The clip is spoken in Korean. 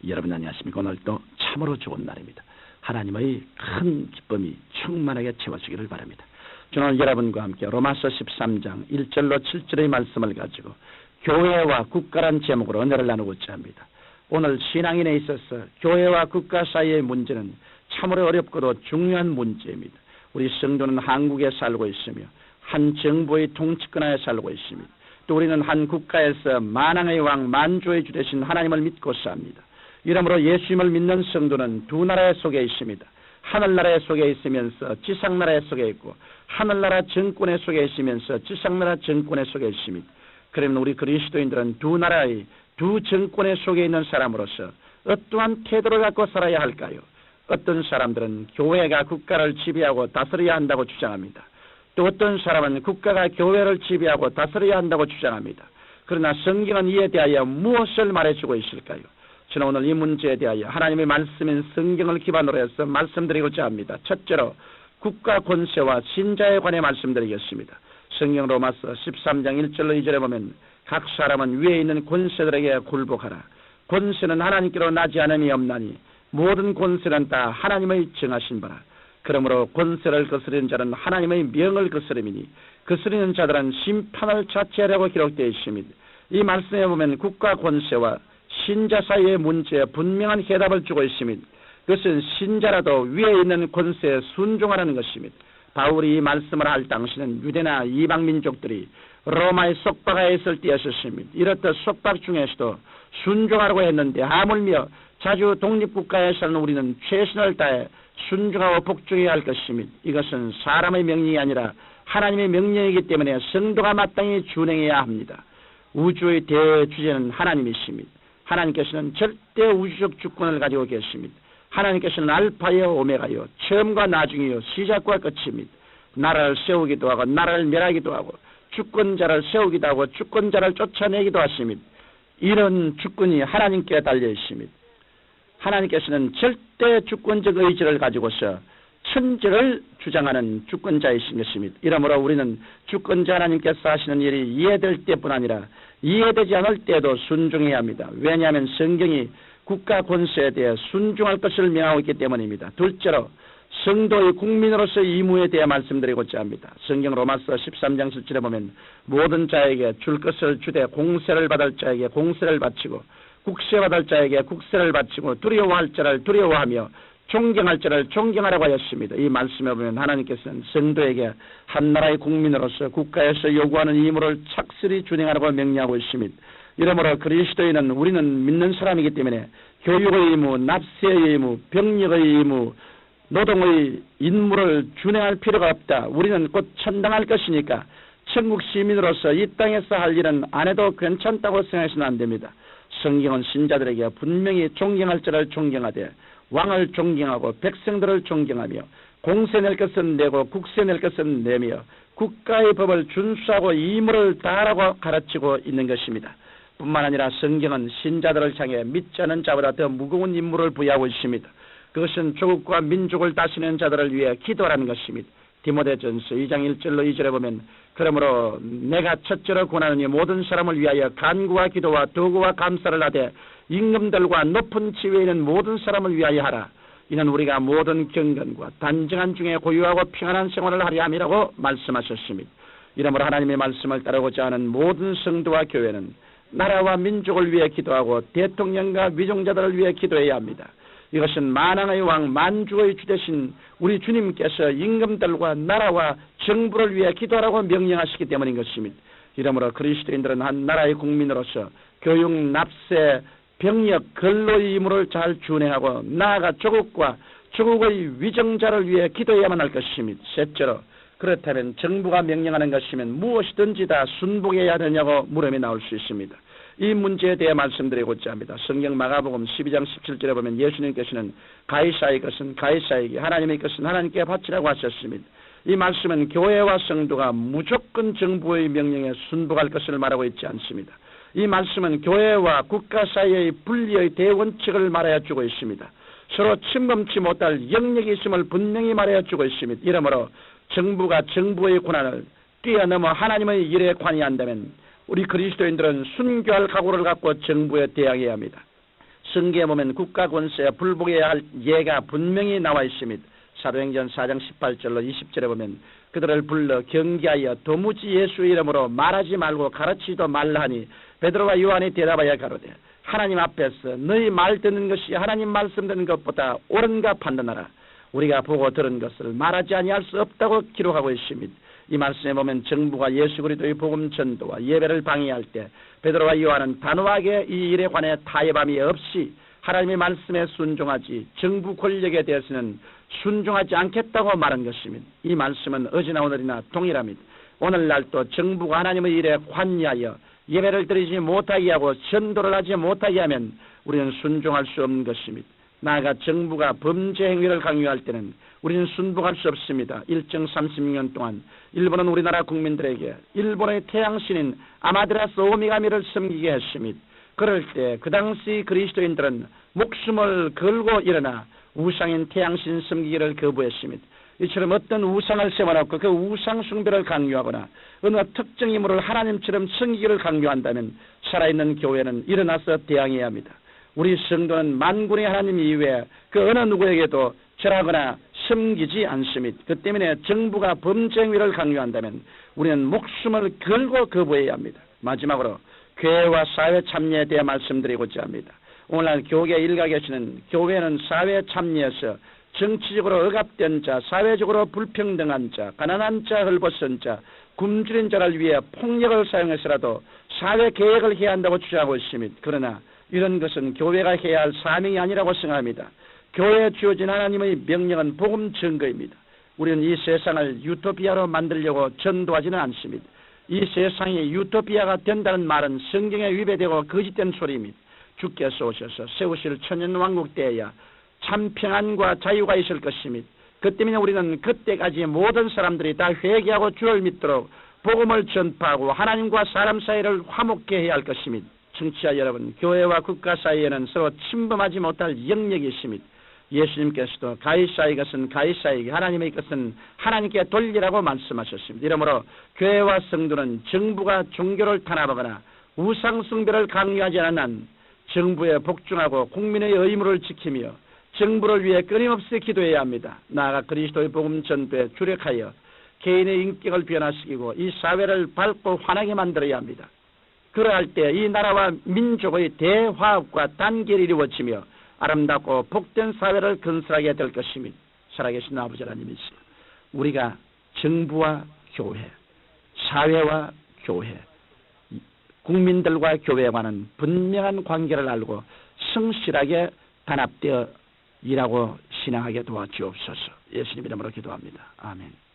여러분 안녕하십니까? 오늘도 참으로 좋은 날입니다. 하나님의 큰 기쁨이 충만하게 채워지기를 바랍니다. 저는 여러분과 함께 로마서 13장 1절로 7절의 말씀을 가지고 교회와 국가란 제목으로 은혜를 나누고자 합니다. 오늘 신앙인에 있어서 교회와 국가 사이의 문제는 참으로 어렵고도 중요한 문제입니다. 우리 성도는 한국에 살고 있으며 한 정부의 통치권 하에 살고 있습니다. 또 우리는 한 국가에서 만왕의 왕 만주의 주 되신 하나님을 믿고 삽니다. 이러므로 예수님을 믿는 성도는 두 나라 속에 있습니다. 하늘나라 속에 있으면서 지상나라 속에 있고 하늘나라 정권 속에 있으면서 지상나라 정권 속에 있습니다. 그러면 우리 그리스도인들은 두 나라의 두 정권 속에 있는 사람으로서 어떠한 태도를 갖고 살아야 할까요? 어떤 사람들은 교회가 국가를 지배하고 다스려야 한다고 주장합니다. 또 어떤 사람은 국가가 교회를 지배하고 다스려야 한다고 주장합니다. 그러나 성경은 이에 대하여 무엇을 말해주고 있을까요? 저는 오늘 이 문제에 대하여 하나님의 말씀인 성경을 기반으로 해서 말씀드리고자 합니다. 첫째로 국가 권세와 신자에 관해 말씀드리겠습니다. 성경 로마서 13장 1절로 2절에 보면 각 사람은 위에 있는 권세들에게 굴복하라. 권세는 하나님께로 나지 않음이 없나니 모든 권세는 다 하나님의 정하신 바라. 그러므로 권세를 거스르는 자는 하나님의 명을 거스름이니 거스르는 자들은 심판을 자체하려고 기록되어 있습니다. 이 말씀에 보면 국가 권세와 신자 사이의 문제에 분명한 해답을 주고 있습니다. 그것은 신자라도 위에 있는 권세에 순종하라는 것입니다. 바울이 이 말씀을 할 당시는 유대나 이방민족들이 로마의 속박하에 있을 때였습니다. 이렇듯 속박 중에서도 순종하라고 했는데 하물며 자주 독립국가에 사는 우리는 최선을 다해 순종하고 복종해야 할 것입니다. 이것은 사람의 명령이 아니라 하나님의 명령이기 때문에 성도가 마땅히 준행해야 합니다. 우주의 대주제는 하나님이십니다. 하나님께서는 절대 우주적 주권을 가지고 계십니다. 하나님께서는 알파여 오메가요, 처음과 나중이요, 시작과 끝입니다. 나라를 세우기도 하고 나라를 멸하기도 하고 주권자를 세우기도 하고 주권자를 쫓아내기도 하십니다. 이런 주권이 하나님께 달려 있습니다. 하나님께서는 절대 주권적 의지를 가지고서 천지를 주장하는 주권자이신 것입니다. 이러므로 우리는 주권자 하나님께서 하시는 일이 이해될 때뿐 아니라 이해되지 않을 때도 순종해야 합니다. 왜냐하면 성경이 국가 권세에 대해 순종할 것을 명하고 있기 때문입니다. 둘째로 성도의 국민으로서 의무에 대해 말씀드리고자 합니다. 성경 로마서 13장 7절에 보면 모든 자에게 줄 것을 주되 공세를 받을 자에게 공세를 바치고 국세받을 자에게 국세를 바치고 두려워할 자를 두려워하며 존경할 자를 존경하라고 하였습니다. 이 말씀에 보면 하나님께서는 성도에게 한 나라의 국민으로서 국가에서 요구하는義務를 착실히 준행하라고 명령하고 있습니다. 이러므로 그리스도인은 우리는 믿는 사람이기 때문에 교육의 의무, 납세의 의무, 병력의 의무, 노동의 임무를 준행할 필요가 없다. 우리는 곧 천당할 것이니까 천국 시민으로서 이 땅에서 할 일은 안 해도 괜찮다고 생각해서는 안 됩니다. 성경은 신자들에게 분명히 존경할 자를 존경하되 왕을 존경하고 백성들을 존경하며 공세 낼 것은 내고 국세 낼 것은 내며 국가의 법을 준수하고義務를 다하라고 가르치고 있는 것입니다. 뿐만 아니라 성경은 신자들을 향해 믿지 않은 자보다 더 무거운 임무를 부여하고 있습니다. 그것은 조국과 민족을 다스리는 자들을 위해 기도하라는 것입니다. 디모데전서 2장 1절로 2절에 보면 그러므로 내가 첫째로 권하느니 모든 사람을 위하여 간구와 기도와 도구와 감사를 하되 임금들과 높은 지위에 있는 모든 사람을 위하여 하라. 이는 우리가 모든 경건과 단정한 중에 고유하고 평안한 생활을 하려 함이라고 말씀하셨습니다. 이러므로 하나님의 말씀을 따르고자 하는 모든 성도와 교회는 나라와 민족을 위해 기도하고 대통령과 위종자들을 위해 기도해야 합니다. 이것은 만왕의 왕 만주의 주 되신 우리 주님께서 임금들과 나라와 정부를 위해 기도하라고 명령하시기 때문인 것입니다. 이러므로 그리스도인들은 한 나라의 국민으로서 교육, 납세, 병력, 근로의 의무를 잘 준행하고 나아가 조국과 조국의 위정자를 위해 기도해야만 할 것입니다. 셋째로 그렇다면 정부가 명령하는 것이면 무엇이든지 다 순복해야 되냐고 물음이 나올 수 있습니다. 이 문제에 대해 말씀드리고자 합니다. 성경 마가복음 12장 17절에 보면 예수님께서는 가이사의 것은 가이사에게 하나님의 것은 하나님께 바치라고 하셨습니다. 이 말씀은 교회와 성도가 무조건 정부의 명령에 순복할 것을 말하고 있지 않습니다. 이 말씀은 교회와 국가 사이의 분리의 대원칙을 말하여 주고 있습니다. 서로 침범치 못할 영역이 있음을 분명히 말하여 주고 있습니다. 이러므로 정부가 정부의 권한을 뛰어넘어 하나님의 일에 관여한다면 우리 그리스도인들은 순교할 각오를 갖고 정부에 대항해야 합니다. 성경에 보면 국가 권세에 불복해야 할 예가 분명히 나와 있습니다. 사도행전 4장 18절로 20절에 보면 그들을 불러 경계하여 도무지 예수의 이름으로 말하지 말고 가르치지도 말라 하니 베드로와 요한이 대답하여 가로되 하나님 앞에서 너희 말 듣는 것이 하나님 말씀 듣는 것보다 옳은가 판단하라. 우리가 보고 들은 것을 말하지 아니할 수 없다고 기록하고 있습니다. 이 말씀에 보면 정부가 예수 그리스도의 복음 전도와 예배를 방해할 때 베드로와 요한은 단호하게 이 일에 관해 타협함이 없이 하나님의 말씀에 순종하지 정부 권력에 대해서는 순종하지 않겠다고 말한 것입니다. 이 말씀은 어제나 오늘이나 동일합니다. 오늘날도 정부가 하나님의 일에 관여하여 예배를 드리지 못하게 하고 전도를 하지 못하게 하면 우리는 순종할 수 없는 것입니다. 나아가 정부가 범죄 행위를 강요할 때는 우리는 순종할 수 없습니다. 일정 36년 동안 일본은 우리나라 국민들에게 일본의 태양신인 아마테라스 오미가미를 섬기게 했습니다. 그럴 때 그 당시 그리스도인들은 목숨을 걸고 일어나 우상인 태양신 섬기기를 거부했습니다. 이처럼 어떤 우상을 세워놓고 그 우상 숭배를 강요하거나 어느 특정 인물을 하나님처럼 섬기기를 강요한다면 살아있는 교회는 일어나서 대항해야 합니다. 우리 성도는 만군의 하나님 이외에 그 어느 누구에게도 절하거나 섬기지 않습니다. 그 때문에 정부가 범죄 행위를 강요한다면 우리는 목숨을 걸고 거부해야 합니다. 마지막으로 교회와 사회 참여에 대해 말씀드리고자 합니다. 오늘날 교계 일각에서는 교회는 사회 참여에서 정치적으로 억압된 자, 사회적으로 불평등한 자, 가난한 자, 헐벗은 자, 굶주린 자를 위해 폭력을 사용해서라도 사회 개혁을 해야 한다고 주장하고 있습니다. 그러나 이런 것은 교회가 해야 할 사명이 아니라고 생각합니다. 교회에 주어진 하나님의 명령은 복음 증거입니다. 우리는 이 세상을 유토피아로 만들려고 전도하지는 않습니다. 이 세상이 유토피아가 된다는 말은 성경에 위배되고 거짓된 소리입니다. 주께서 오셔서 세우실 천년왕국 때에야 참 평안과 자유가 있을 것입니다. 그 때문에 우리는 그때까지 모든 사람들이 다 회개하고 주를 믿도록 복음을 전파하고 하나님과 사람 사이를 화목케 해야 할 것입니다. 청취자 여러분, 교회와 국가 사이에는 서로 침범하지 못할 영역이 있습니다. 예수님께서도 가이사의 것은 가이사에게, 하나님의 것은 하나님께 돌리라고 말씀하셨습니다. 이러므로 교회와 성도는 정부가 종교를 탄압하거나 우상 숭배를 강요하지 않은 한 정부에 복종하고 국민의 의무를 지키며 정부를 위해 끊임없이 기도해야 합니다. 나아가 그리스도의 복음 전도에 주력하여 개인의 인격을 변화시키고 이 사회를 밝고 환하게 만들어야 합니다. 그러할 때 이 나라와 민족의 대화합과 단결이 이루어지며 아름답고 복된 사회를 건설하게 될 것입니다. 살아계신 아버지 하나님이시, 우리가 정부와 교회, 사회와 교회, 국민들과 교회에 관한 분명한 관계를 알고 성실하게 단합되어 일하고 신앙하게 도와주옵소서. 예수님 이름으로 기도합니다. 아멘.